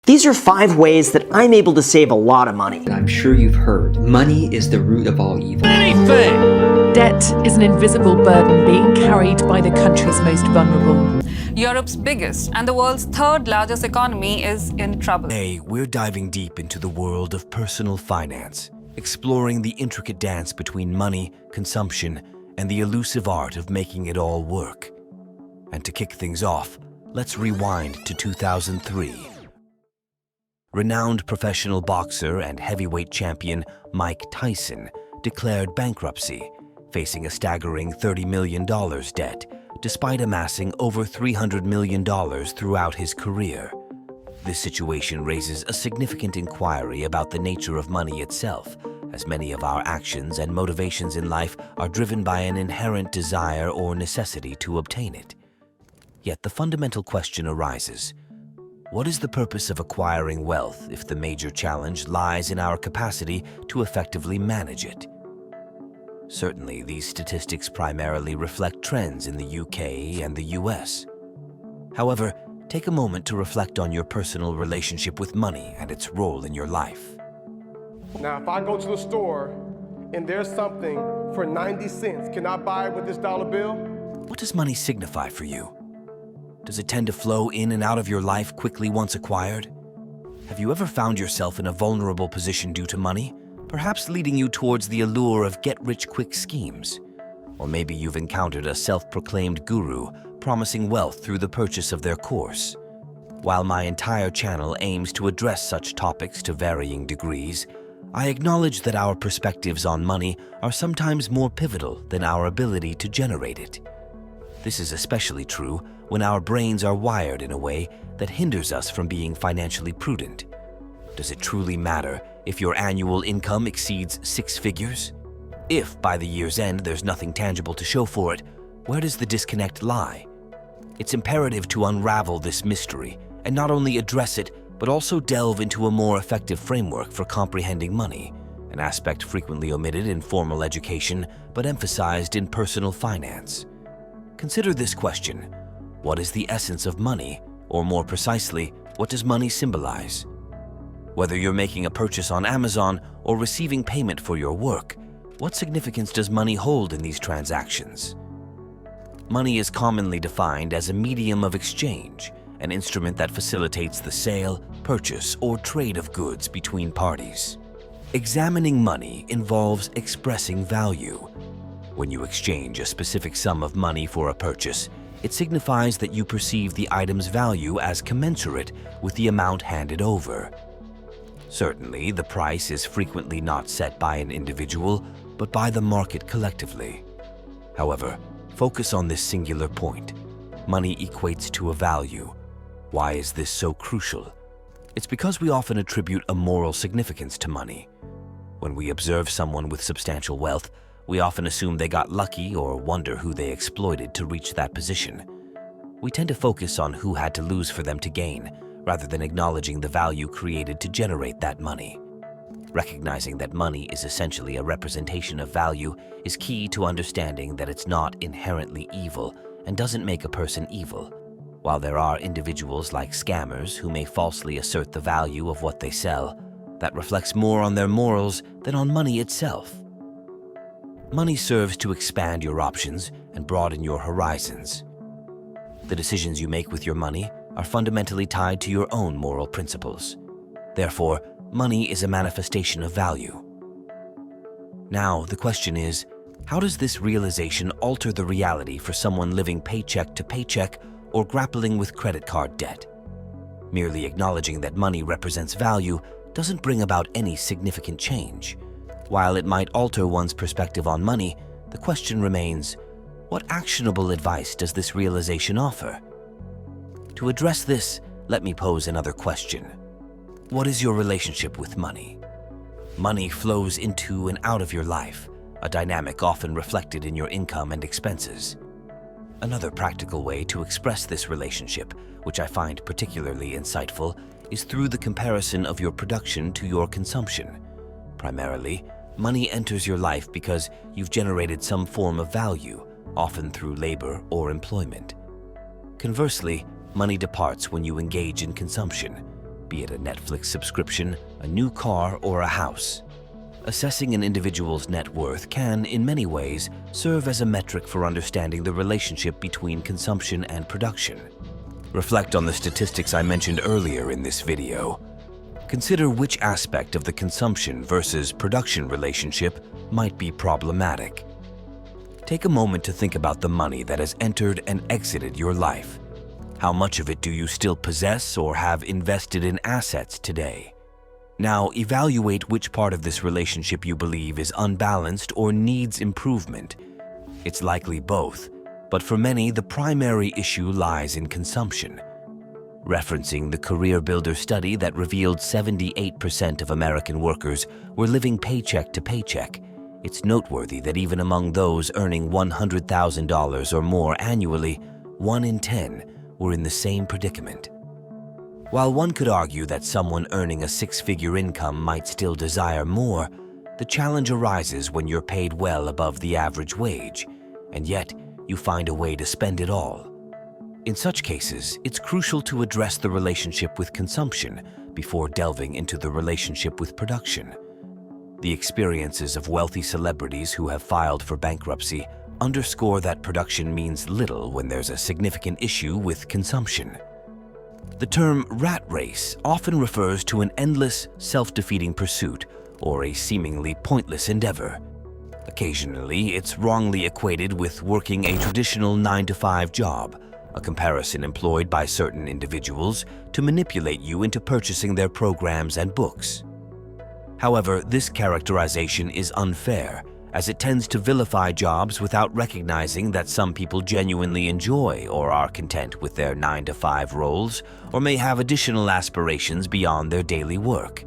These are 5 ways that I'm able to save a lot of money. I'm sure you've heard, money is the root of all evil. Debt is an invisible burden being carried by the country's most vulnerable. Europe's biggest and the world's 3rd largest economy is in trouble. Today, we're diving deep into the world of personal finance, exploring the intricate dance between money, consumption, and the elusive art of making it all work. And to kick things off, let's rewind to 2003. Renowned professional boxer and heavyweight champion Mike Tyson declared bankruptcy, facing a staggering $30 million debt, despite amassing over $300 million throughout his career. This situation raises a significant inquiry about the nature of money itself, as many of our actions and motivations in life are driven by an inherent desire or necessity to obtain it. Yet the fundamental question arises: what is the purpose of acquiring wealth if the major challenge lies in our capacity to effectively manage it? Certainly, these statistics primarily reflect trends in the UK and the US. However, take a moment to reflect on your personal relationship with money and its role in your life. Now, if I go to the store and there's something for 90 cents, can I buy it with this dollar bill? What does money signify for you? Does it tend to flow in and out of your life quickly once acquired? Have you ever found yourself in a vulnerable position due to money, perhaps leading you towards the allure of get-rich-quick schemes? Or maybe you've encountered a self-proclaimed guru promising wealth through the purchase of their course. While my entire channel aims to address such topics to varying degrees, I acknowledge that our perspectives on money are sometimes more pivotal than our ability to generate it. This is especially true when our brains are wired in a way that hinders us from being financially prudent. Does it truly matter if your annual income exceeds 6 figures? If by the year's end there's nothing tangible to show for it, where does the disconnect lie? It's imperative to unravel this mystery and not only address it, but also delve into a more effective framework for comprehending money, an aspect frequently omitted in formal education but emphasized in personal finance. Consider this question: what is the essence of money? Or more precisely, what does money symbolize? Whether you're making a purchase on Amazon or receiving payment for your work, what significance does money hold in these transactions? Money is commonly defined as a medium of exchange, an instrument that facilitates the sale, purchase, or trade of goods between parties. Examining money involves expressing value. When you exchange a specific sum of money for a purchase, it signifies that you perceive the item's value as commensurate with the amount handed over. Certainly, the price is frequently not set by an individual, but by the market collectively. However, focus on this singular point. Money equates to a value. Why is this so crucial? It's because we often attribute a moral significance to money. When we observe someone with substantial wealth, we often assume they got lucky or wonder who they exploited to reach that position. We tend to focus on who had to lose for them to gain, rather than acknowledging the value created to generate that money. Recognizing that money is essentially a representation of value is key to understanding that it's not inherently evil and doesn't make a person evil. While there are individuals like scammers who may falsely assert the value of what they sell, that reflects more on their morals than on money itself. Money serves to expand your options and broaden your horizons. The decisions you make with your money are fundamentally tied to your own moral principles. Therefore, money is a manifestation of value. Now, the question is, how does this realization alter the reality for someone living paycheck to paycheck or grappling with credit card debt? Merely acknowledging that money represents value doesn't bring about any significant change. While it might alter one's perspective on money, the question remains, what actionable advice does this realization offer? To address this, let me pose another question. What is your relationship with money? Money flows into and out of your life, a dynamic often reflected in your income and expenses. Another practical way to express this relationship, which I find particularly insightful, is through the comparison of your production to your consumption. Primarily, money enters your life because you've generated some form of value, often through labor or employment. Conversely, money departs when you engage in consumption. be it a Netflix subscription, a new car, or a house. Assessing an individual's net worth can, in many ways, serve as a metric for understanding the relationship between consumption and production. Reflect on the statistics I mentioned earlier in this video. Consider which aspect of the consumption versus production relationship might be problematic. Take a moment to think about the money that has entered and exited your life. How much of it do you still possess or have invested in assets today? Now, evaluate which part of this relationship you believe is unbalanced or needs improvement. It's likely both, but for many, the primary issue lies in consumption. Referencing the Career Builder study that revealed 78% of American workers were living paycheck to paycheck, it's noteworthy that even among those earning $100,000 or more annually, 1 in 10 were in the same predicament. While one could argue that someone earning a six-figure income might still desire more, the challenge arises when you're paid well above the average wage, and yet you find a way to spend it all. In such cases, it's crucial to address the relationship with consumption before delving into the relationship with production. The experiences of wealthy celebrities who have filed for bankruptcy underscore that production means little when there's a significant issue with consumption. The term rat race often refers to an endless, self-defeating pursuit or a seemingly pointless endeavor. Occasionally, it's wrongly equated with working a traditional 9-to-5 job, a comparison employed by certain individuals to manipulate you into purchasing their programs and books. However, this characterization is unfair, as it tends to vilify jobs without recognizing that some people genuinely enjoy or are content with their 9-to-5 roles, or may have additional aspirations beyond their daily work.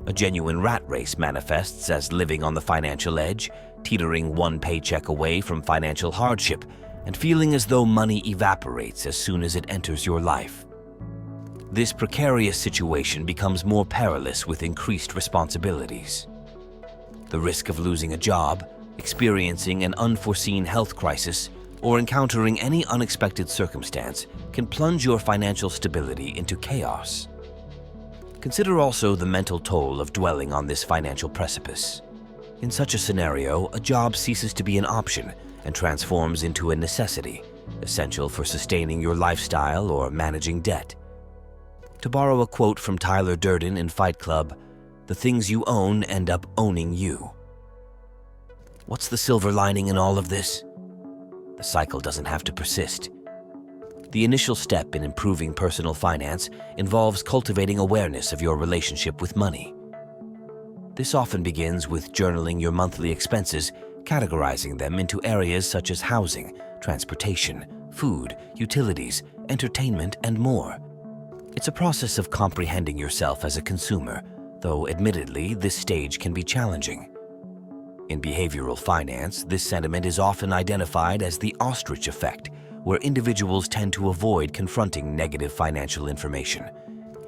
A genuine rat race manifests as living on the financial edge, teetering one paycheck away from financial hardship, and feeling as though money evaporates as soon as it enters your life. This precarious situation becomes more perilous with increased responsibilities. The risk of losing a job, experiencing an unforeseen health crisis, or encountering any unexpected circumstance can plunge your financial stability into chaos. Consider also the mental toll of dwelling on this financial precipice. In such a scenario, a job ceases to be an option and transforms into a necessity, essential for sustaining your lifestyle or managing debt. To borrow a quote from Tyler Durden in Fight Club, "The things you own end up owning you." What's the silver lining in all of this? The cycle doesn't have to persist. The initial step in improving personal finance involves cultivating awareness of your relationship with money. This often begins with journaling your monthly expenses, categorizing them into areas such as housing, transportation, food, utilities, entertainment, and more. It's a process of comprehending yourself as a consumer, though admittedly, this stage can be challenging. In behavioral finance, this sentiment is often identified as the ostrich effect, where individuals tend to avoid confronting negative financial information.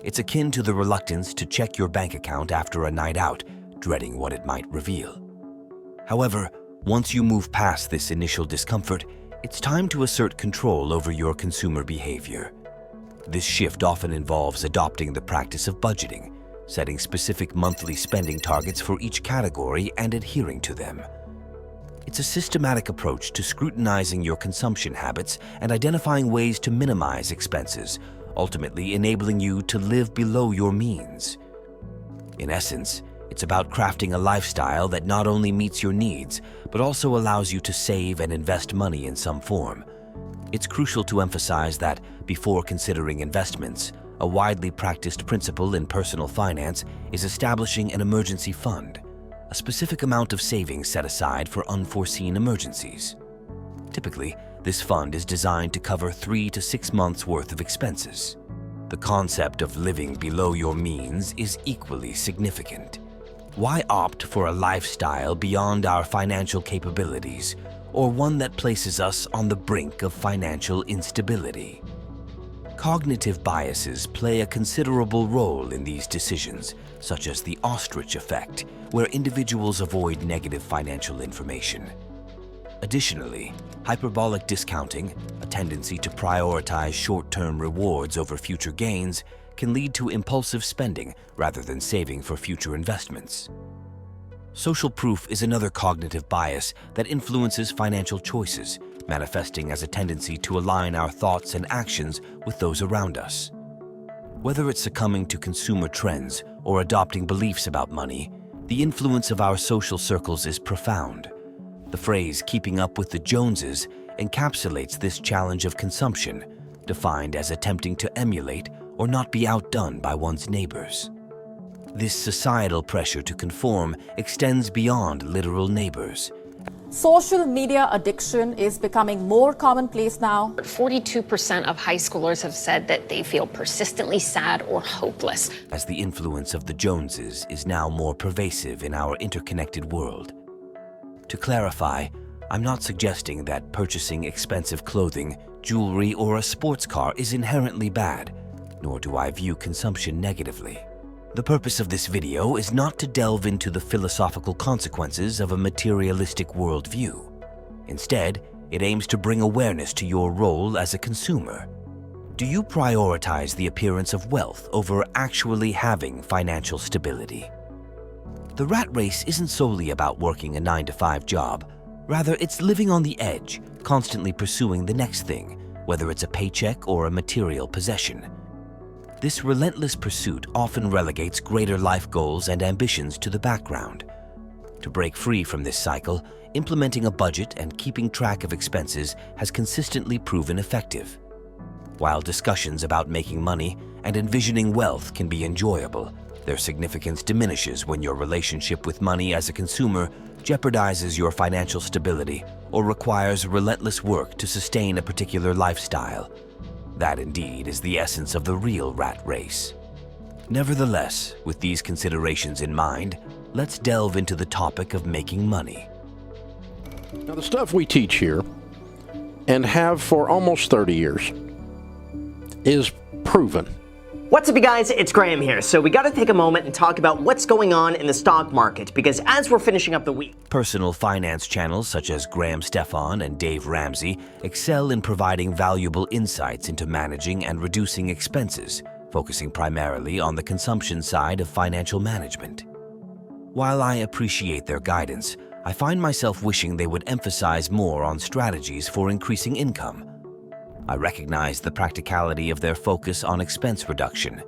It's akin to the reluctance to check your bank account after a night out, dreading what it might reveal. However, once you move past this initial discomfort, it's time to assert control over your consumer behavior. This shift often involves adopting the practice of budgeting, setting specific monthly spending targets for each category and adhering to them. It's a systematic approach to scrutinizing your consumption habits and identifying ways to minimize expenses, ultimately enabling you to live below your means. In essence, it's about crafting a lifestyle that not only meets your needs, but also allows you to save and invest money in some form. It's crucial to emphasize that, before considering investments, a widely practiced principle in personal finance is establishing an emergency fund, a specific amount of savings set aside for unforeseen emergencies. Typically, this fund is designed to cover 3 to 6 months' worth of expenses. The concept of living below your means is equally significant. Why opt for a lifestyle beyond our financial capabilities, or one that places us on the brink of financial instability? Cognitive biases play a considerable role in these decisions, such as the ostrich effect, where individuals avoid negative financial information. Additionally, hyperbolic discounting, a tendency to prioritize short-term rewards over future gains, can lead to impulsive spending rather than saving for future investments. Social proof is another cognitive bias that influences financial choices, manifesting as a tendency to align our thoughts and actions with those around us. Whether it's succumbing to consumer trends or adopting beliefs about money, the influence of our social circles is profound. The phrase "keeping up with the Joneses" encapsulates this challenge of consumption, defined as attempting to emulate or not be outdone by one's neighbors. This societal pressure to conform extends beyond literal neighbors. Social media addiction is becoming more commonplace now. 42% of high schoolers have said that they feel persistently sad or hopeless. As the influence of the Joneses is now more pervasive in our interconnected world. To clarify, I'm not suggesting that purchasing expensive clothing, jewelry, or a sports car is inherently bad, nor do I view consumption negatively. The purpose of this video is not to delve into the philosophical consequences of a materialistic worldview. Instead, it aims to bring awareness to your role as a consumer. Do you prioritize the appearance of wealth over actually having financial stability? The rat race isn't solely about working a 9-to-5 job. Rather, it's living on the edge, constantly pursuing the next thing, whether it's a paycheck or a material possession. This relentless pursuit often relegates greater life goals and ambitions to the background. To break free from this cycle, implementing a budget and keeping track of expenses has consistently proven effective. While discussions about making money and envisioning wealth can be enjoyable, their significance diminishes when your relationship with money as a consumer jeopardizes your financial stability or requires relentless work to sustain a particular lifestyle. That indeed is the essence of the real rat race. Nevertheless, with these considerations in mind, let's delve into the topic of making money. Now, the stuff we teach here, and have for almost 30 years, is proven. What's up, you guys? It's Graham here. So we gotta take a moment and talk about what's going on in the stock market, because as we're finishing up the week, Personal finance channels such as Graham Stephan and Dave Ramsey excel in providing valuable insights into managing and reducing expenses, focusing primarily on the consumption side of financial management. While I appreciate their guidance, I find myself wishing they would emphasize more on strategies for increasing income. I recognize the practicality of their focus on expense reduction.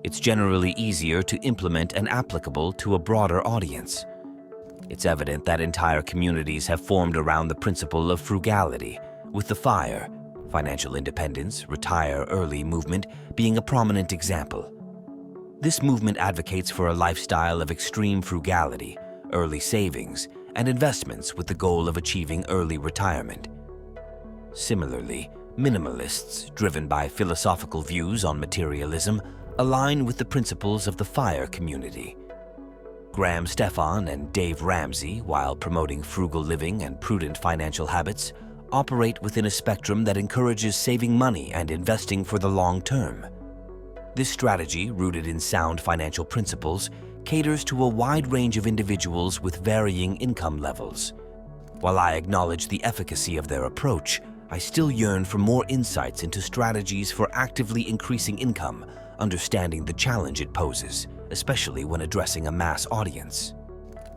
It's generally easier to implement and applicable to a broader audience. It's evident that entire communities have formed around the principle of frugality, with the FIRE, financial independence, retire early movement, being a prominent example. This movement advocates for a lifestyle of extreme frugality, early savings, and investments with the goal of achieving early retirement. Similarly, minimalists, driven by philosophical views on materialism, align with the principles of the FIRE community. Graham Stephan and Dave Ramsey, while promoting frugal living and prudent financial habits, operate within a spectrum that encourages saving money and investing for the long term. This strategy, rooted in sound financial principles, caters to a wide range of individuals with varying income levels. While I acknowledge the efficacy of their approach, I still yearn for more insights into strategies for actively increasing income, understanding the challenge it poses, especially when addressing a mass audience.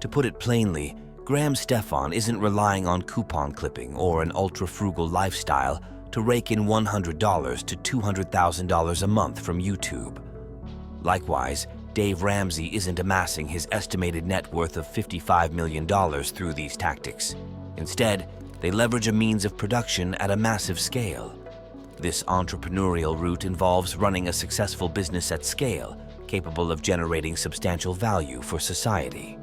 To put it plainly, Graham Stephan isn't relying on coupon clipping or an ultra-frugal lifestyle to rake in $100 to $200,000 a month from YouTube. Likewise, Dave Ramsey isn't amassing his estimated net worth of $55 million through these tactics. Instead, they leverage a means of production at a massive scale. This entrepreneurial route involves running a successful business at scale, capable of generating substantial value for society.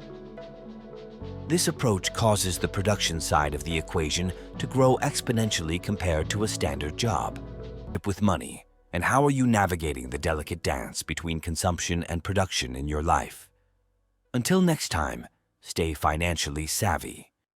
This approach causes the production side of the equation to grow exponentially compared to a standard job. With money, and how are you navigating the delicate dance between consumption and production in your life? Until next time, stay financially savvy.